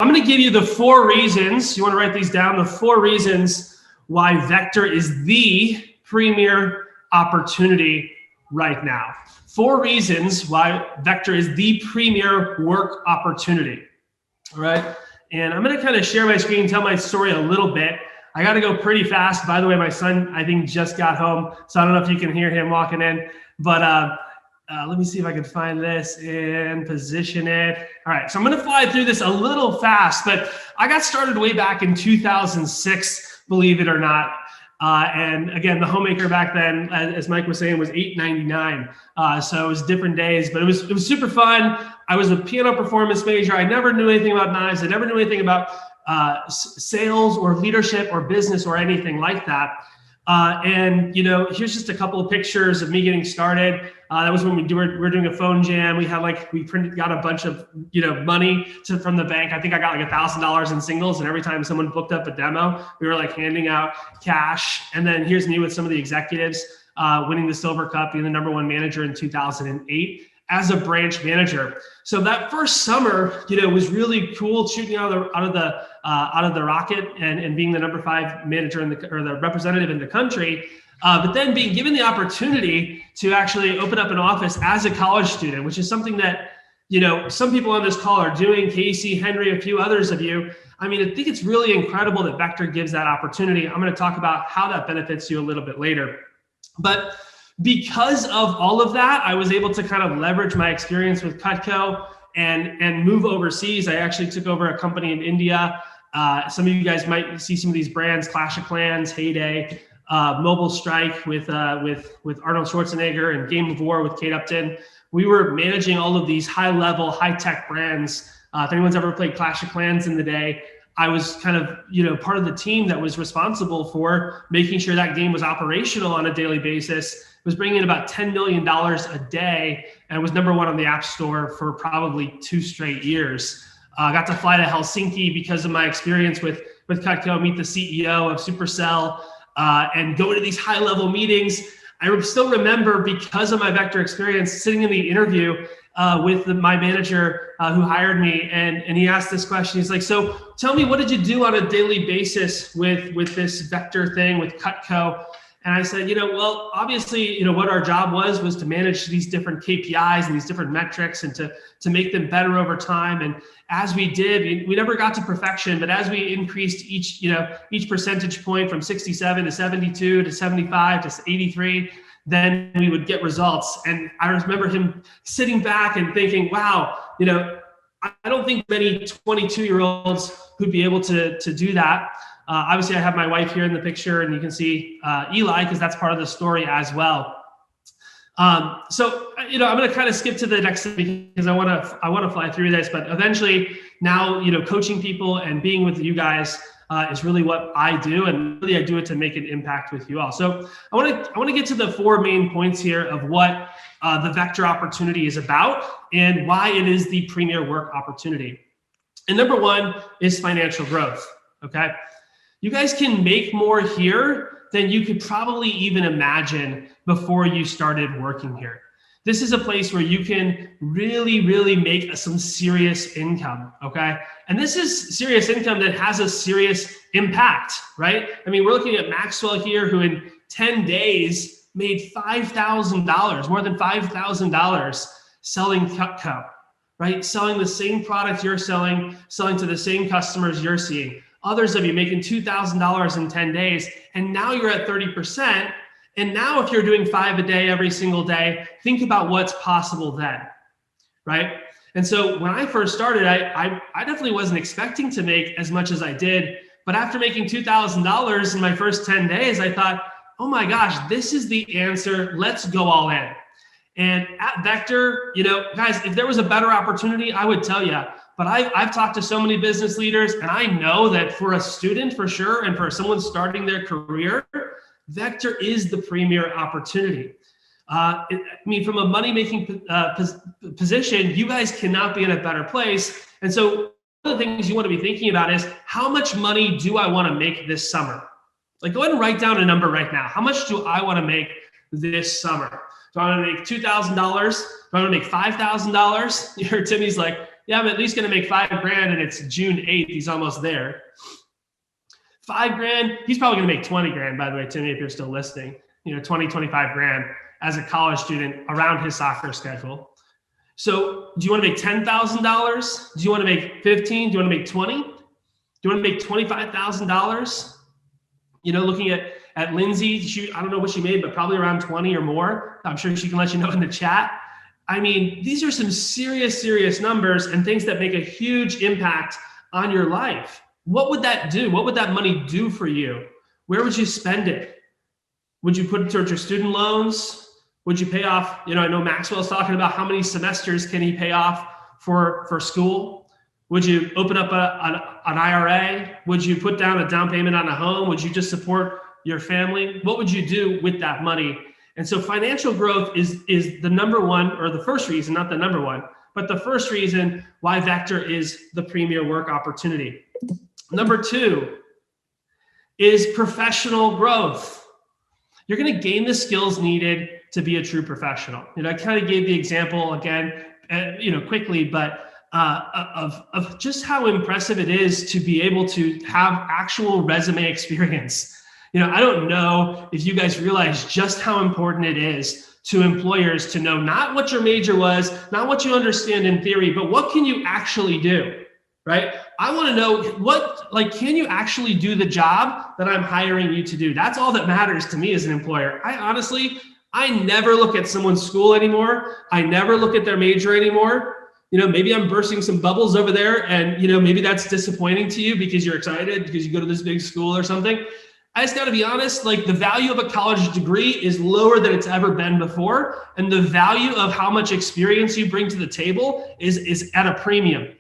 I'm going to give you the 4 reasons. You want to write these down? The 4 reasons why Vector is the premier opportunity right now. 4 reasons why Vector is the premier work opportunity. All right. And I'm going to kind of share my screen, tell my story a little bit. I got to go pretty fast. By the way, my son, I think, just got home. So I don't know if you can hear him walking in, but let me see if I can find this and position it. All right. So I'm going to fly through this a little fast, but I got started way back in 2006, believe it or not. And again, the homemaker back then, as Mike was saying, was $8.99. So it was different days, but it was super fun. I was a piano performance major. I never knew anything about knives. I never knew anything about sales or leadership or business or anything like that. And here's just a couple of pictures of me getting started. That was when we were doing a phone jam. We had got a bunch of money from the bank. I think I got like $1,000 in singles, and every time someone booked up a demo, we were like handing out cash. And then here's me with some of the executives winning the Silver Cup, being the #1 manager in 2008 as a branch manager. So that first summer, was really cool, shooting out of the rocket and being the #5 manager or the representative in the country. But then being given the opportunity to actually open up an office as a college student, which is something that, some people on this call are doing. Casey, Henry, a few others of you. I mean, I think it's really incredible that Vector gives that opportunity. I'm going to talk about how that benefits you a little bit later. But because of all of that, I was able to kind of leverage my experience with Cutco and move overseas. I actually took over a company in India. Some of you guys might see some of these brands: Clash of Clans, Heyday, Mobile Strike with Arnold Schwarzenegger, and Game of War with Kate Upton. We were managing all of these high-level, high-tech brands. If anyone's ever played Clash of Clans in the day, I was kind of, part of the team that was responsible for making sure that game was operational on a daily basis. It was bringing in about $10 million a day, and was #1 on the App Store for probably 2 straight years. I got to fly to Helsinki because of my experience with Cutco, meet the CEO of Supercell, and go to these high-level meetings. I still remember, because of my Vector experience, sitting in the interview with my manager who hired me, and he asked this question. He's like, "So tell me, what did you do on a daily basis with this Vector thing with Cutco?" And I said, well, obviously, what our job was to manage these different KPIs and these different metrics, and to make them better over time. And as we did, we never got to perfection, but as we increased each percentage point from 67 to 72 to 75 to 83, then we would get results. And I remember him sitting back and thinking, wow, I don't think many 22-year-olds who'd be able to do that. Obviously, I have my wife here in the picture, and you can see Eli, because that's part of the story as well. So I'm going to kind of skip to the next thing, because I want to fly through this. But eventually, now coaching people and being with you guys is really what I do, and really I do it to make an impact with you all. So I want to get to the 4 main points here of what the Vector opportunity is about and why it is the premier work opportunity. And #1 is financial growth. Okay. You guys can make more here than you could probably even imagine before you started working here. This is a place where you can really, really make some serious income, okay? And this is serious income that has a serious impact, right? I mean, we're looking at Maxwell here, who in 10 days made $5,000, more than $5,000 selling Cutco, right? Selling the same product you're selling to the same customers you're seeing. Others of you making $2,000 in 10 days, and now you're at 30%. And now if you're doing 5 a day every single day, think about what's possible then, right? And so when I first started, I definitely wasn't expecting to make as much as I did. But after making $2,000 in my first 10 days, I thought, oh my gosh, this is the answer. Let's go all in. And at Vector, guys, if there was a better opportunity, I would tell you. But I've talked to so many business leaders, and I know that for a student, for sure, and for someone starting their career, Vector is the premier opportunity. From a money-making position, you guys cannot be in a better place. And so one of the things you want to be thinking about is, how much money do I want to make this summer? Like, go ahead and write down a number right now. How much do I want to make this summer? Do I want to make $2,000? Do I want to make $5,000? You heard Timmy's like, Yeah, I'm at least going to make $5 grand, and it's June 8th. He's almost there. $5 grand. He's probably going to make 20 grand, by the way, Timmy, if you're still listening, 20, 25 grand as a college student around his soccer schedule. So do you want to make $10,000? Do you want to make 15? Do you want to make 20? Do you want to make $25,000? Looking at Lindsay, I don't know what she made, but probably around 20 or more. I'm sure she can let you know in the chat. I mean, these are some serious numbers and things that make a huge impact on your life. What would that do? What would that money do for you? Where would you spend it? Would you put it towards your student loans? Would you pay off, I know Maxwell's talking about how many semesters can he pay off for school? Would you open up an IRA? Would you put down a down payment on a home? Would you just support your family? What would you do with that money? And so financial growth is the number one, or the first reason, not the number one, but the first reason why Vector is the premier work opportunity. Number two is professional growth. You're going to gain the skills needed to be a true professional. I kind of gave the example again, quickly, but of just how impressive it is to be able to have actual resume experience. I don't know if you guys realize just how important it is to employers to know not what your major was, not what you understand in theory, but what can you actually do, right? I want to know can you actually do the job that I'm hiring you to do? That's all that matters to me as an employer. I never look at someone's school anymore. I never look at their major anymore. Maybe I'm bursting some bubbles over there, and maybe that's disappointing to you because you're excited because you go to this big school or something. I just got to be honest, the value of a college degree is lower than it's ever been before. And the value of how much experience you bring to the table is at a premium.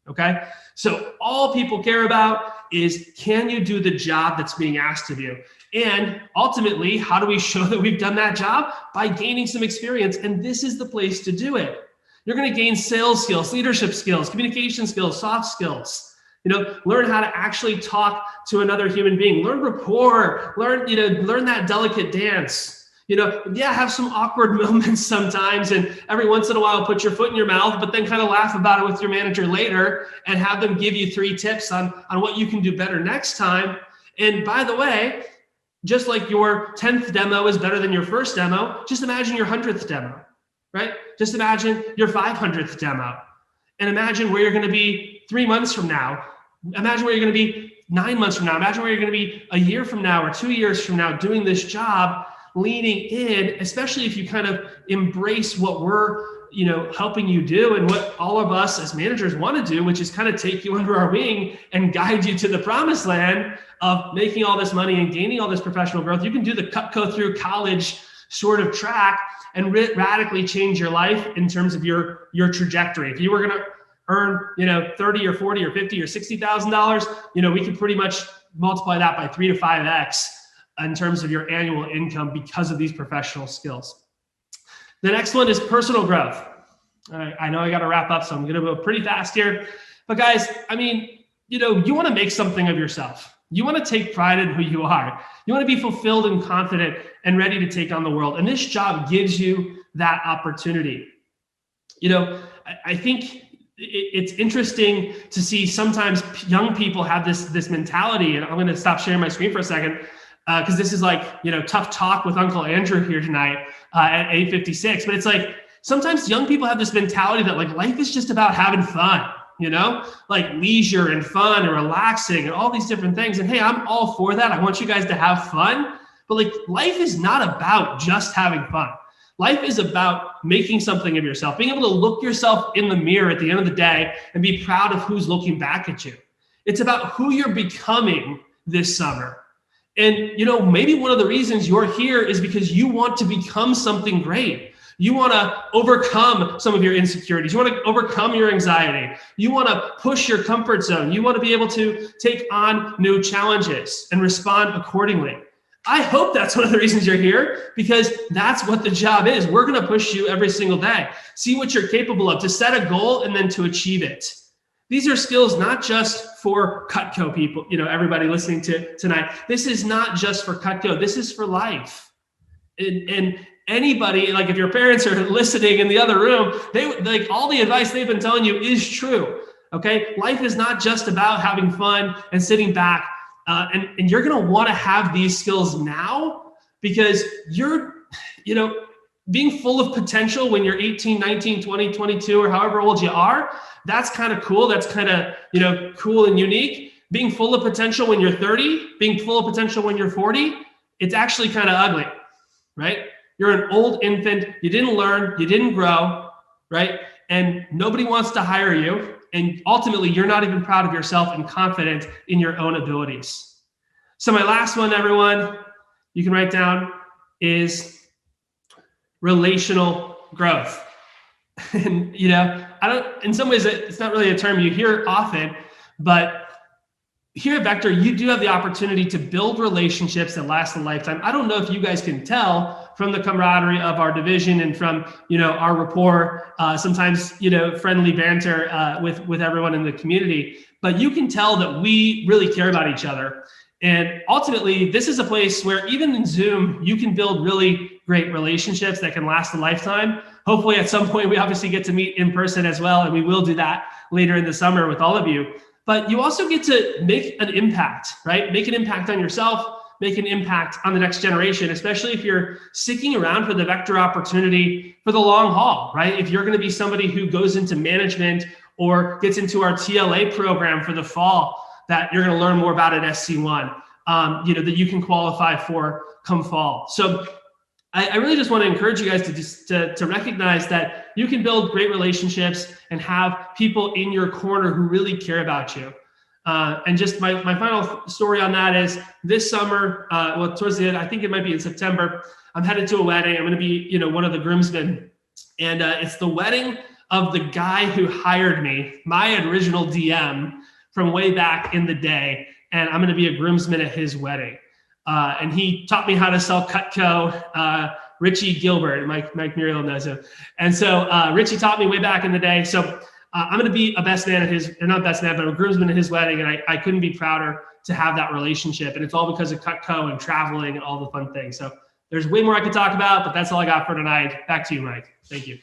Okay. So all people care about is, can you do the job that's being asked of you? And ultimately, how do we show that we've done that job? By gaining some experience. And this is the place to do it. You're going to gain sales skills, leadership skills, communication skills, soft skills. Learn how to actually talk to another human being, learn rapport, learn that delicate dance, have some awkward moments sometimes. And every once in a while, put your foot in your mouth, but then kind of laugh about it with your manager later and have them give you 3 tips on what you can do better next time. And by the way, just like your 10th demo is better than your first demo, just imagine your 100th demo, right? Just imagine your 500th demo, and imagine where you're going to be 3 months from now. Imagine where you're going to be 9 months from now. Imagine where you're going to be a year from now or 2 years from now doing this job, leaning in, especially if you kind of embrace what we're, helping you do and what all of us as managers want to do, which is kind of take you under our wing and guide you to the promised land of making all this money and gaining all this professional growth. You can do the Cutco through college sort of track and radically change your life in terms of your trajectory. If you were going to earn, $30 or $40 or $50 or $60,000, we could pretty much multiply that by 3 to 5x in terms of your annual income because of these professional skills. The next one is personal growth. All right, I know I got to wrap up, so I'm going to go pretty fast here. But guys, you want to make something of yourself. You want to take pride in who you are. You want to be fulfilled and confident and ready to take on the world. And this job gives you that opportunity. I think it's interesting to see sometimes young people have this mentality, and I'm going to stop sharing my screen for a second because this is tough talk with Uncle Andrew here tonight at 8:56. But it's sometimes young people have this mentality that life is just about having fun, leisure and fun and relaxing and all these different things. And hey, I'm all for that. I want you guys to have fun, but life is not about just having fun. Life is about making something of yourself, being able to look yourself in the mirror at the end of the day and be proud of who's looking back at you. It's about who you're becoming this summer. And, maybe one of the reasons you're here is because you want to become something great. You want to overcome some of your insecurities. You want to overcome your anxiety. You want to push your comfort zone. You want to be able to take on new challenges and respond accordingly. I hope that's one of the reasons you're here, because that's what the job is. We're going to push you every single day. See what you're capable of, to set a goal and then to achieve it. These are skills not just for Cutco people, everybody listening to tonight. This is not just for Cutco. This is for life. And anybody, like if your parents are listening in the other room, they like all the advice they've been telling you is true. Okay. Life is not just about having fun and sitting back. And you're going to want to have these skills now because you're, being full of potential when you're 18, 19, 20, 22, or however old you are. That's kind of cool. That's kind of, cool and unique. Being full of potential when you're 30, being full of potential when you're 40, it's actually kind of ugly, right? You're an old infant. You didn't learn, you didn't grow, right? And nobody wants to hire you. And ultimately, you're not even proud of yourself and confident in your own abilities. So my last one, everyone, you can write down is relational growth. And, in some ways, it's not really a term you hear often, but here at Vector, you do have the opportunity to build relationships that last a lifetime. I don't know if you guys can tell from the camaraderie of our division and from, our rapport, sometimes, friendly banter with everyone in the community, but you can tell that we really care about each other. And ultimately, this is a place where even in Zoom, you can build really great relationships that can last a lifetime. Hopefully at some point, we obviously get to meet in person as well. And we will do that later in the summer with all of you. But you also get to make an impact, right? Make an impact on yourself, make an impact on the next generation, especially if you're sticking around for the Vector opportunity for the long haul, right? If you're going to be somebody who goes into management or gets into our TLA program for the fall, that you're going to learn more about at SC1, that you can qualify for come fall. So I really just want to encourage you guys to recognize that you can build great relationships and have people in your corner who really care about you. And just my final story on that is this summer, towards the end, I think it might be in September, I'm headed to a wedding. I'm going to be, one of the groomsmen. And it's the wedding of the guy who hired me, my original DM from way back in the day. And I'm going to be a groomsman at his wedding. And he taught me how to sell Cutco, Richie Gilbert, Mike Muriel knows him. And so Richie taught me way back in the day. So I'm going to be a best man at his, or not best man, but a groomsman at his wedding. And I couldn't be prouder to have that relationship. And it's all because of Cutco and traveling and all the fun things. So there's way more I could talk about, but that's all I got for tonight. Back to you, Mike. Thank you.